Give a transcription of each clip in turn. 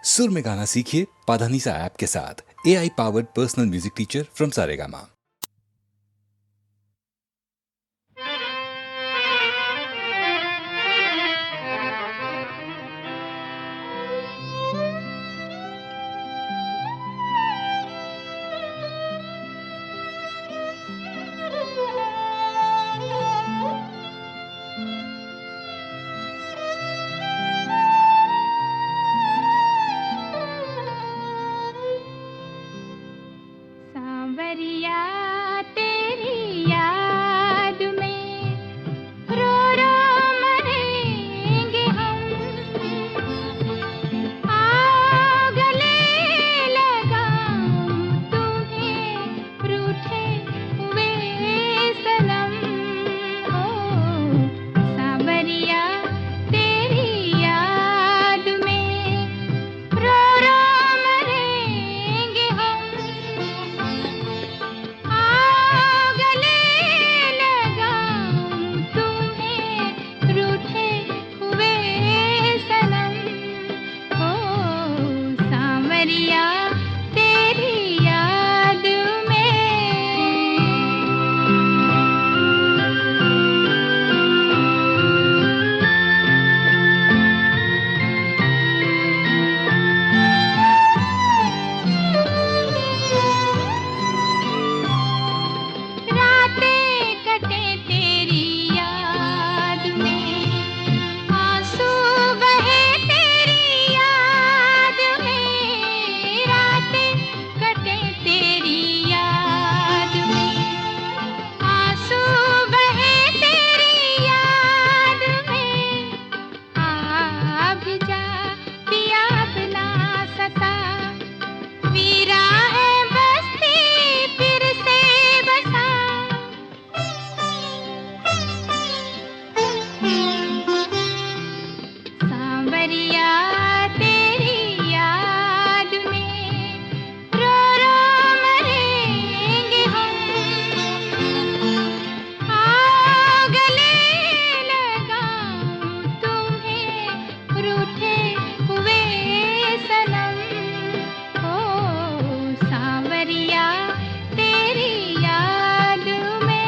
सुर में गाना सीखिए पाधानीसा ऐप के साथ। AI powered personal music teacher from Saregama. सांवरिया तेरी याद में रो रो मरेंगे हम। आओ गले लगाऊं तुम्हें रूठे हुए सनम। ओ सांवरिया तेरी याद में रो रो मरेंगे हम। आओ गले लगाऊं तुम्हें रूठे हुए सनम। ओ सांवरिया तेरी याद में। रातें कटे तेरी याद में, आंसू बहे तेरी याद में। रातें कटे तेरी याद में, आंसू बहे तेरी याद में। आ भी जा पिया अपना सता, वीरा है बस्ती फिर से बसा। सांवरिया तेरी याद में रो रो मरेंगे हम। आओ गले लगाऊं तुम्हें रूठे हुए सनम। ओ सांवरिया तेरी याद में।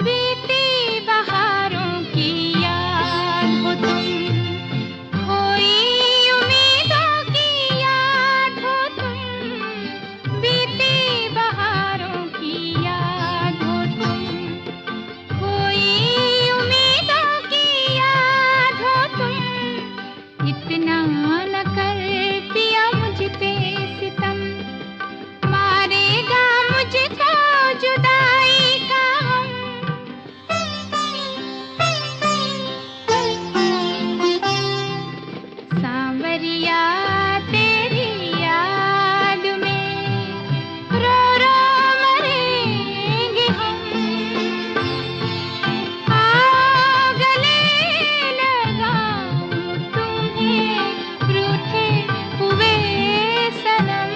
बीती बहारों की याद हो तुम, खोई उम्मीदों की याद हो तुम। बीती बहारों की याद हो तुम, खोई उम्मीदों की याद हो तुम। इतना न कर पिया मुझ पे सितम, मारेगा मुझको जुदाई का हम। सांवरिया तेरी याद में रो रो मरेंगे हम। आओ गले लगाऊं तुम्हें रूठे हुए सनम।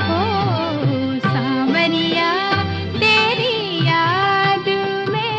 ओ सांवरिया तेरी याद में।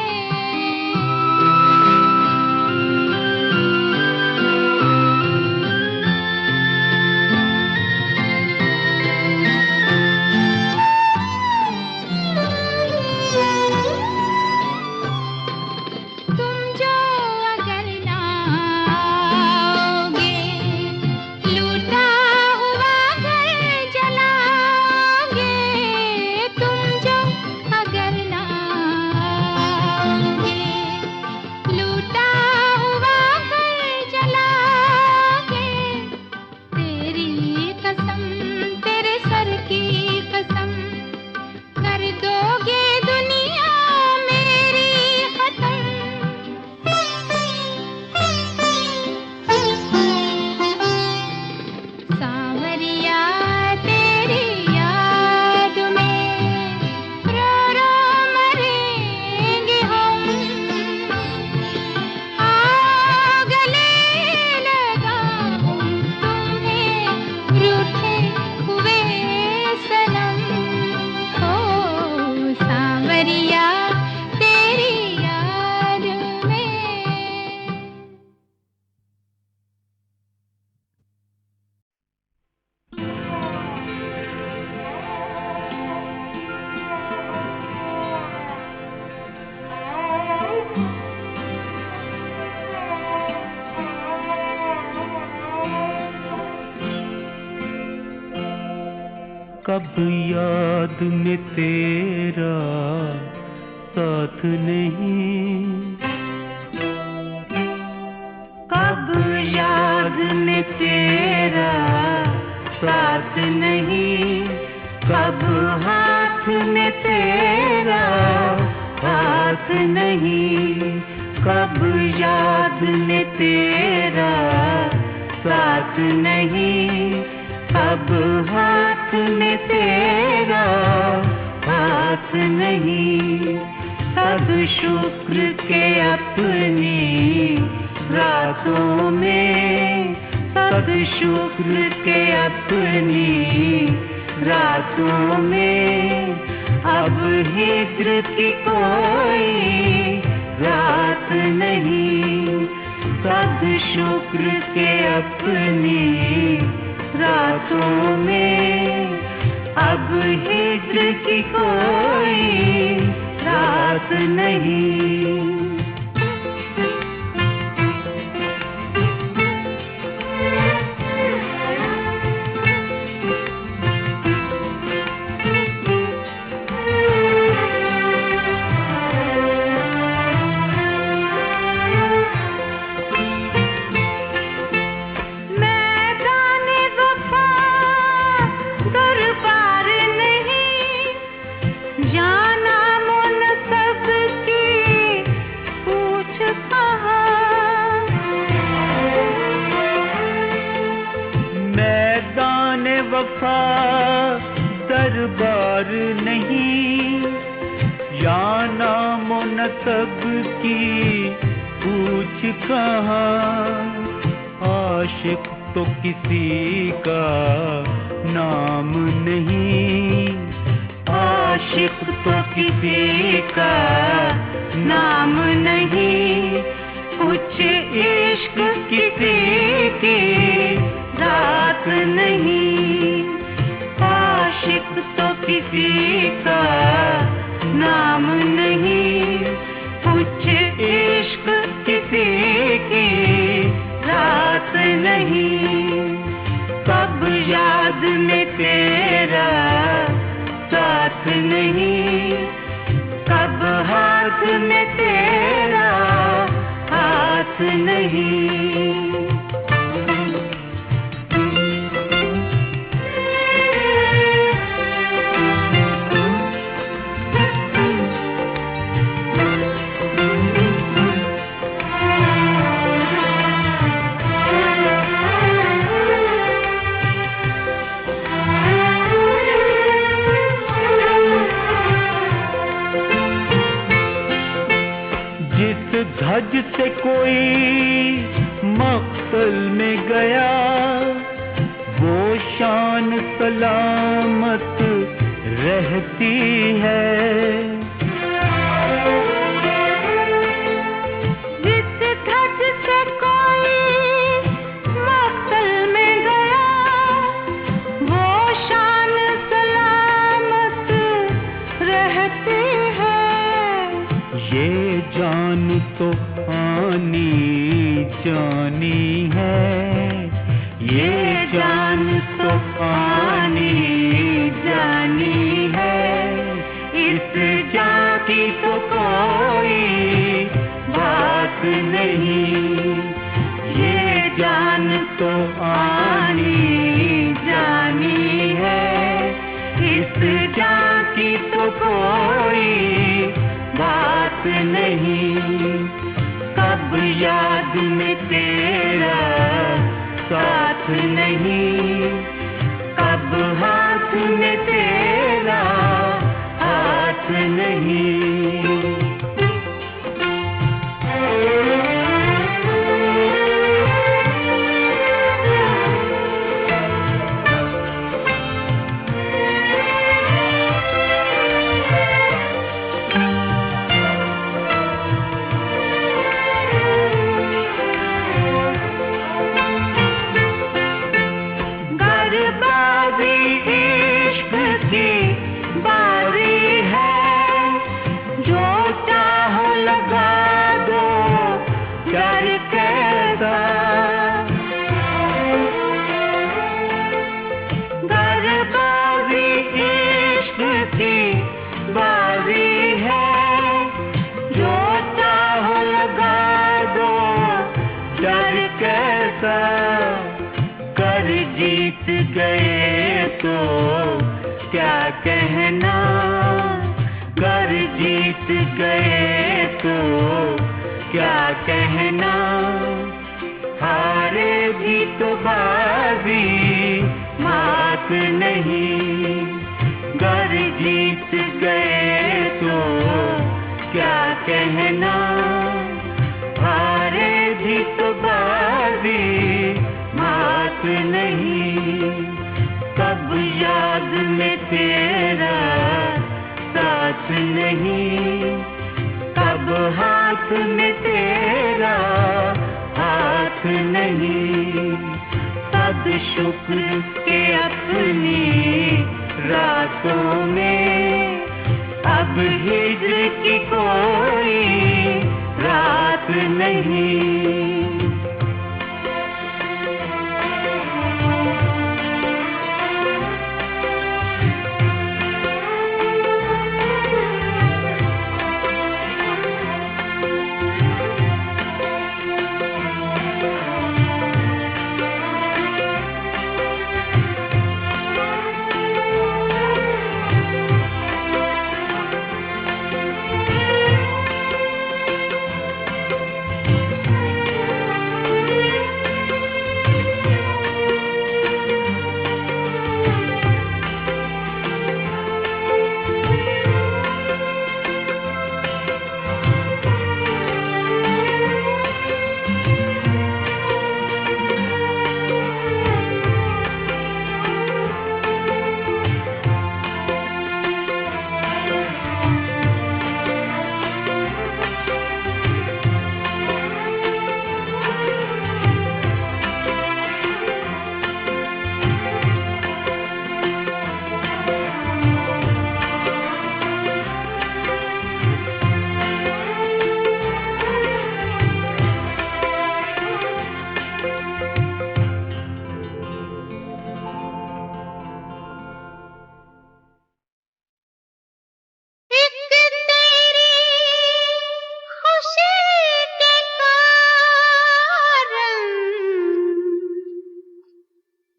कब याद में तेरा साथ नहीं, कब याद में तेरा साथ नहीं, कब हाथ में तेरा हाथ नहीं, कब याद में तेरा साथ नहीं, कब हाथ में तेरा हाथ नहीं। सब शुक्र के अपनी रातों में, सब शुक्र के अपनी रातों में, अब हिज्र की कोई रात नहीं। सब शुक्र के अपनी रातों में, अब हिज्र की कोई रात नहीं। वफा दरबार नहीं, या नामो नसब की पूछ कहाँ। आशिक तो किसी का नाम नहीं, आशिक तो किसी का नाम नहीं, कुछ इश्क किसी की रात नहीं। आशिक तो किसी का नाम नहीं, कुछ इश्क किसी की रात नहीं। कब याद में तेरा साथ नहीं, कब हाथ में तेरा हाथ नहीं। धज से कोई मक्तल में गया, वो शान सलामत रहती है। जिस धज से कोई मक्तल में गया, वो शान सलामत रहती है। ये जान तो आनी जानी है, ये जान तो आनी जानी है। इस जान की तो कोई बात नहीं, ये जान तो आनी जानी है। इस जान की तो कोई बात नहीं। कब याद में तेरा साथ नहीं, कब हाथ में तेरा हाथ नहीं। गर जीत गए तो क्या कहना, गर जीत गए तो क्या कहना, हारे भी तो बाजी मात नहीं, गर जीत गए तो क्या कहना, हारे भी तो बाजी मात नहीं, कब याद में तेरा साथ नहीं, कब हाथ में तेरा हाथ नहीं, सब शुक्र के अपनी रातों में अब हिज्र की कोई रात नहीं।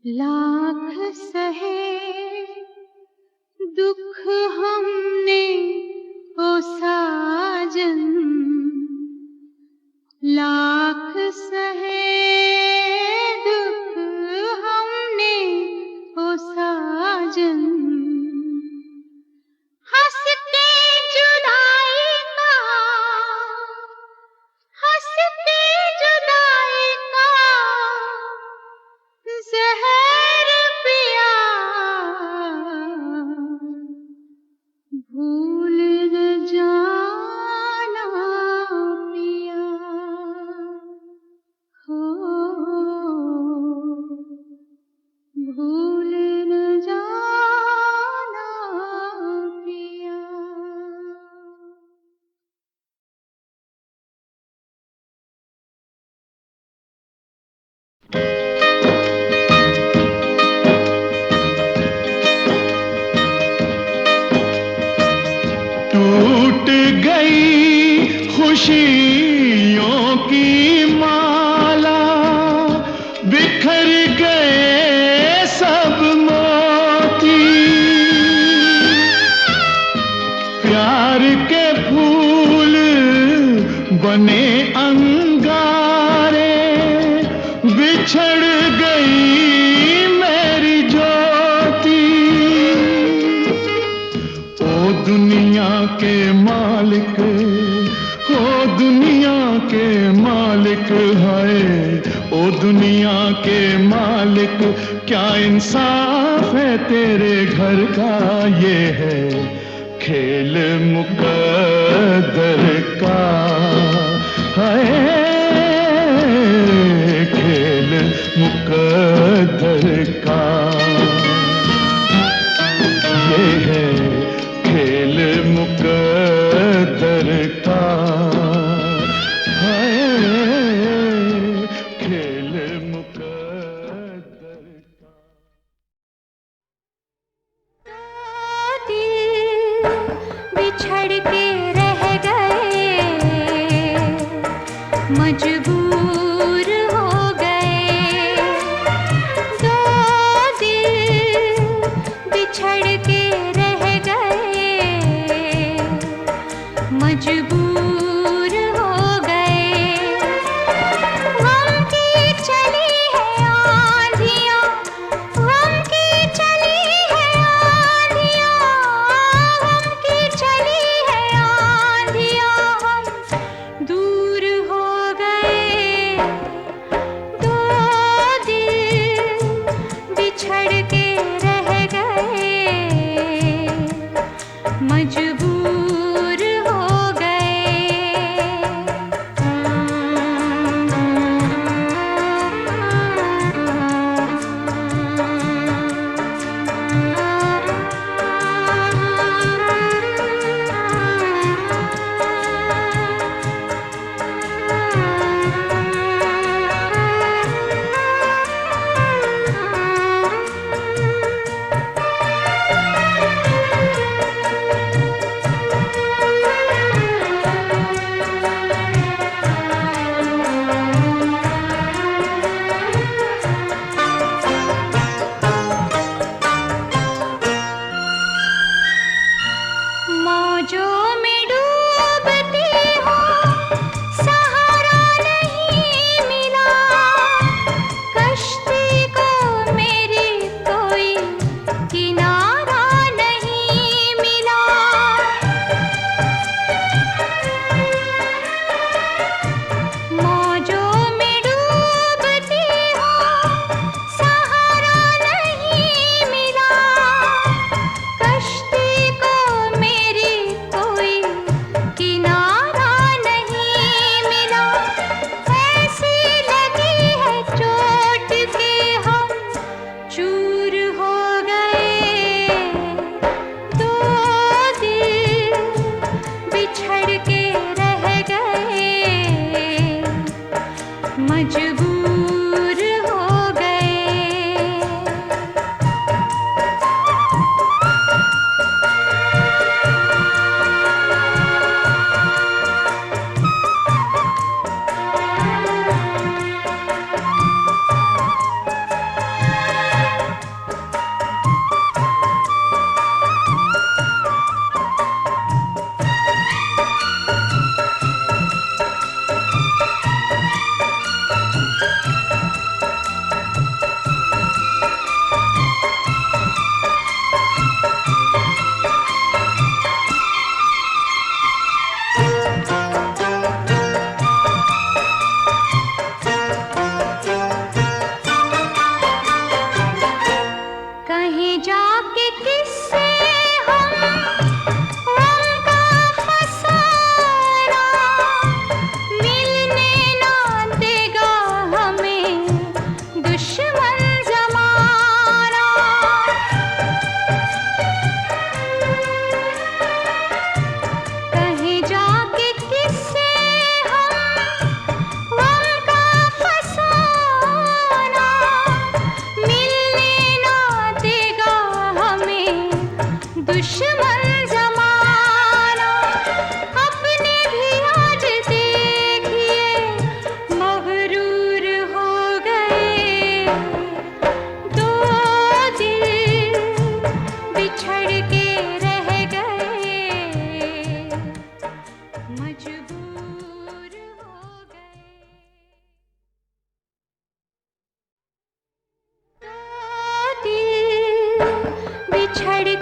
लाख सहे दुख हमने ओ साजन, लाख सहे दुख हमने ओ साजन, हंस के जुदाई का, हंस के जुदाई का ज़हर पिया, भूल न जाना पिया, हो भूल न जाना पिया। टूट गई खुशियों की माला, बिखर गए सब मोती, प्यार के फूल बने अंगारे, बिछड़ गई मेरी ज्योति। ओ दुनिया के मालिक, ओ दुनिया के मालिक है, ओ दुनिया के मालिक, क्या इंसाफ है तेरे घर का, ये है खेल मुकद्दर का, है खेल मुकद्दर का, ये है खेल मुकद्दर का, है खेल मुकद्दर का। दिल बिछड़ के रह गए, मजबूर हो गए, दो छड़